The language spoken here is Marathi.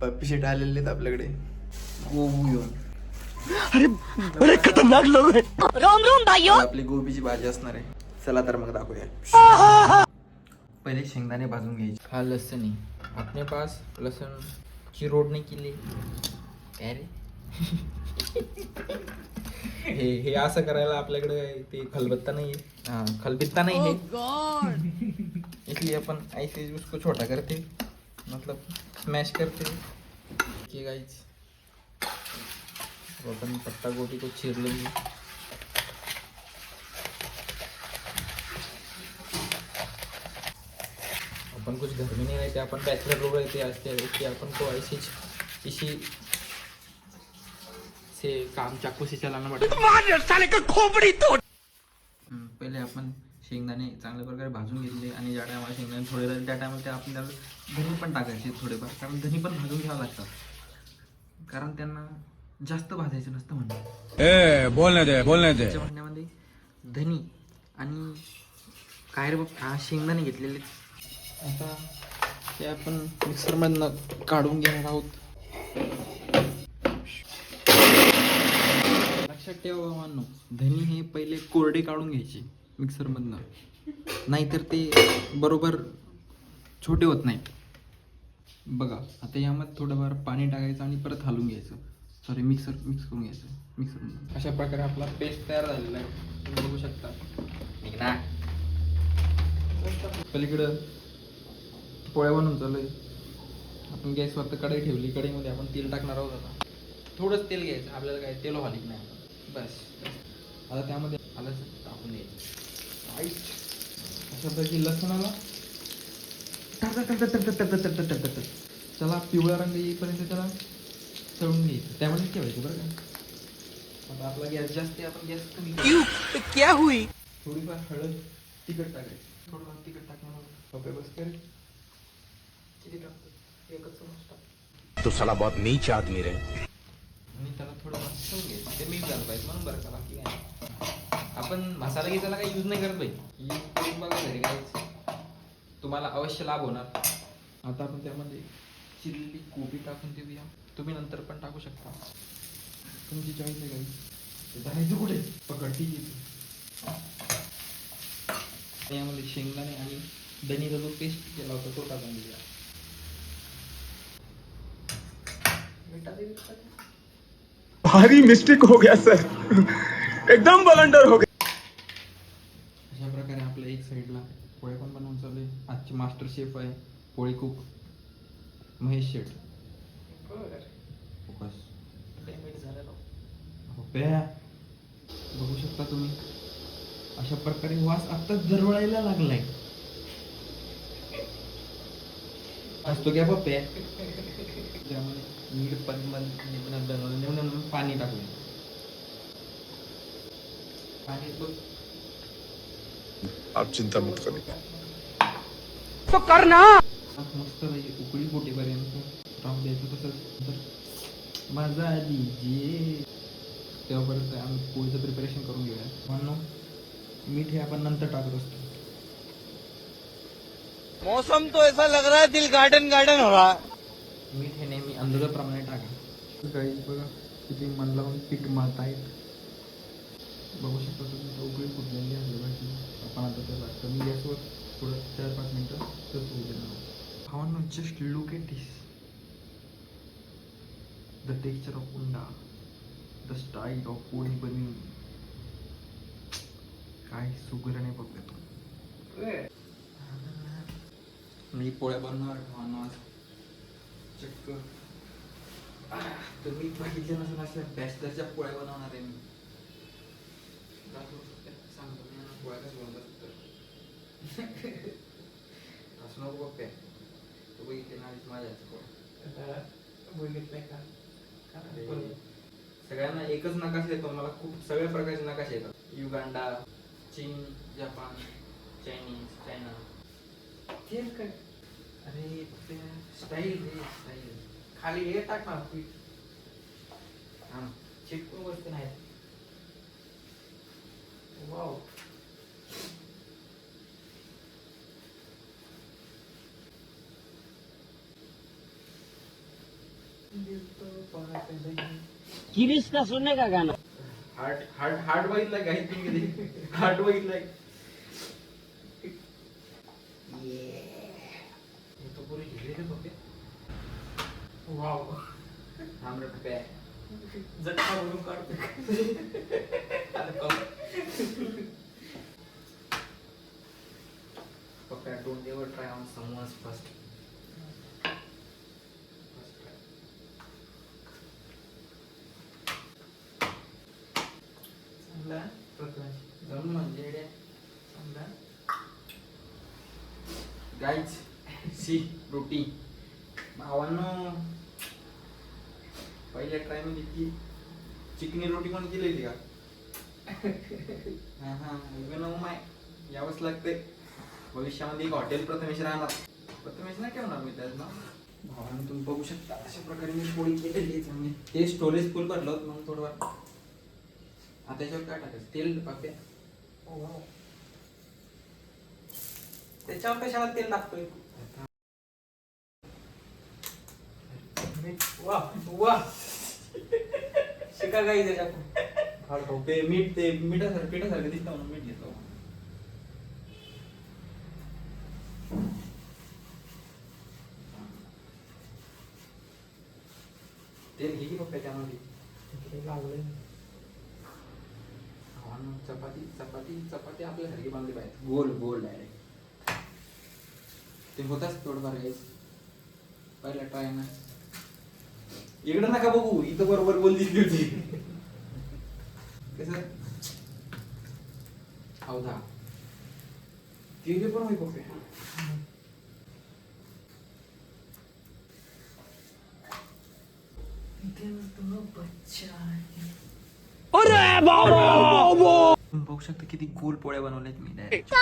पप्पी शेट आलेले आहेत आपल्याकडे गोबू घेऊन. अरे खतरनाक लोग हैं. रोम रोम भाइयों. आपली गोबीची भाजी असणार आहे. चला तर मग दाखवूया. पहिले शेंगदाणे भाजून घ्यायचे. हा लसूण आहे अपने पास. लसूण की रोड नाही केली अरे. हे असं करायला आपल्याकडे ते खलबत्ता नाही आहे. हाँ खलबत्ता नहीं है इसलिए अपन ऐसे उसको छोटा करते मतलब स्मैश करते. ठीक है गाइस अपन पत्ता गोभी को चीर लेंगे. अपन कुछ घर में नहीं रहते, अपन बैचलर लोग रहते आज अपन को ऐसी इसी से काम चाकू से चलाना पड़ता. साले का खोपड़ी तोड़. पहिले आपण शेंगदाणे चांगल्या प्रकारे भाजून घेतले आणि ज्या टायमाला शेंगदाणे थोडे राहिले त्या टायमाला ते आपण त्याला धनी पण टाकायचे थोडेफार, कारण धनी पण भाजून घ्यावं लागतात, कारण त्यांना जास्त भाजायचं नसतं म्हणून. बोलने दे त्याच्या म्हणण्यामध्ये धनी आणि काय रे बघ शेंगदाणे घेतलेले. आता ते आपण मिक्सरमधनं काढून घेणार आहोत. लक्षात ठेवा बाबांनो, धनी हे पहिले कोरडे काढून घ्यायचे मिक्सरमधनं, नाहीतर ते बरोबर छोटे होत नाहीत. बघा आता यामध्ये थोडंफार पाणी टाकायचं आणि परत हलवून घ्यायचं. सॉरी मिक्स करून घ्यायचं मिक्सरमधून. अशा प्रकारे आपला पेस्ट तयार झालेला आहे, तुम्ही बघू शकता. ना पलीकडं पोळ्या बनवून चालू आहे. आपण गॅसवर तर कढई ठेवली, कढईमध्ये आपण तेल टाकणार आहोत. आता थोडंच तेल घ्यायचं, आपल्याला काय तेल हॉलिक नाही बस. आता त्यामध्ये आलं टाकून द्यायचं. अशा प्रकारे लसणाला चला पिवळा रंग येईपर्यंत त्याला तळून घ्यायचं, त्यामध्ये ठेवायचं बरं का. आता आपला गॅस जास्त आहे, आपण गॅस कमी क्या हुई. थोडीफार हळद तिखट टाकायचं. थोडंफार तिखट टाकणार पप्पे बस कर. किती टाकतो एकच चमच टाक. तो साला बहुत नीच आदमी रे. आणि त्याला थोडं मस्त घ्यायचं, ते मीठ घाल पाहिजे म्हणून बरं का. बाकी काय आपण मसाला घ्यायचा काही यूज नाही करत भाई. यूज करून बघा घरी काय तुम्हाला अवश्य लाभ होणार. आता आपण त्यामध्ये चिरलेली कोबी टाकून देऊया. तुम्ही नंतर पण टाकू शकता, तुमची चॉईस आहे. काही धरायचं कुठे पकडती यामध्ये शेंगदाणे आणि धनीचा जो पेस्ट केला होता तो टाकून देऊया. भारी मिस्टेक हो गया सर. एकदम बलंडर हो गया. अशा प्रकारे आपल्या एक साईडला पोळ्या पण बनवून चालू आहे. आजचे मास्टर शेफ आहे पोळी कुक महेश शेठ. फोकस बघू शकता तुम्ही. अशा प्रकारे वास आत्ताच दरवळायला लागलाय. असतो क्या पप्पे. त्यामुळे मीठ पण पाणी टाकूया. पाणी बघ आप चिंता मत करिए. तो करना मस्त उकळी पोटेपर्यंत राहून द्यायचं. तसंच मजा दीजिए. तेव्हापर्यंत आम्ही पोळीचं प्रिपरेशन करून घेऊया. म्हणून मीठ हे आपण नंतर टाकत असतो. मौसम तो ऐसा लग रहा है दिल गार्डन गार्डन हो रहा. मीठ हे नेहमी अंदाजाप्रमाणे टाका. काही बघा किती मन लावून पीठ मळत आहेत. बघू शकता तुम्ही उकळी फुटलेली आहे भाजी. आपण आता त्याला कमी गॅसवर थोडं 4-5 मिनटं तसं होऊ देणार आहोत. भावांनो just look at this. The texture of unda, the style of poli बनवी. काय सुगरण बघूया. मी पोळ्या बनवणार भावांनो. चक्क तुम्ही बघितले नसेल अशा बॅचलरच्या पोळ्या बनवणार आहे मी. सांगतो मी पोळ्या कसं बनवतात तर. असं नको बघ काय तू बघितले ना माझ्या पोळ्या बघितलंय का. सगळ्यांना एकच नकाशा येतो, मला खूप सगळ्या प्रकारचे नकाशे येतात. युगांडा, चीन, जपान, चायनीज, चायना. तेच काय अरे स्टाईल रे स्टाईल. खाली हे टाक ना पीठ. हां चिटकून वरती नाही. वाव किरीस का सुनने का गाना हार्ट हार्ट हार्ट बघितलाय का तुम्ही कधी हार्ट बघितलाय तो पूरी हिरवे रे पप्पे वाव हमरे पप्पे जट्टा म्हणून काढतो पप्पे don't ever try on someone's first जमून म्हणजे गाईच सी रोटी भावांनो पहिल्या ट्राय मध्ये ती चिकनी रोटी पण केली होती का हा हा माय यावंच लागते भविष्यामध्ये एक हॉटेल प्रथमेश राहणार प्रथमेश नाही ठेवणार मी त्याच ना भावानं तुम्ही बघू शकता अशा प्रकारे मी पोळी केलेली आहे चांगली ते स्टोरेज फुल भरलं होतं म्हणून थोडं आता याच्यावर काय टाकायचं तेल पाप्या त्याच्यावर कशाला तेल टाकतोय वा वा शिका काही त्याच्यात ते मीठ ते पिठासारखं दिसतं म्हणून मीठ घेतो तेल घे की पप्पा त्यामध्ये लागले चपाती चपाती चपाती आपल्यासारखी बांधली पाहिजे गोल गोल डायरेक्ट ते होताच थोडंफार घ्यायच पहिला ट्राय ना इकडं नका बघू इथं बरोबर बोल दिसली होती कस अवधा ते पण होई पप्पे तुम्ही बघू शकता किती गोल पोळ्या बनवल्यात मी डायरेक्ट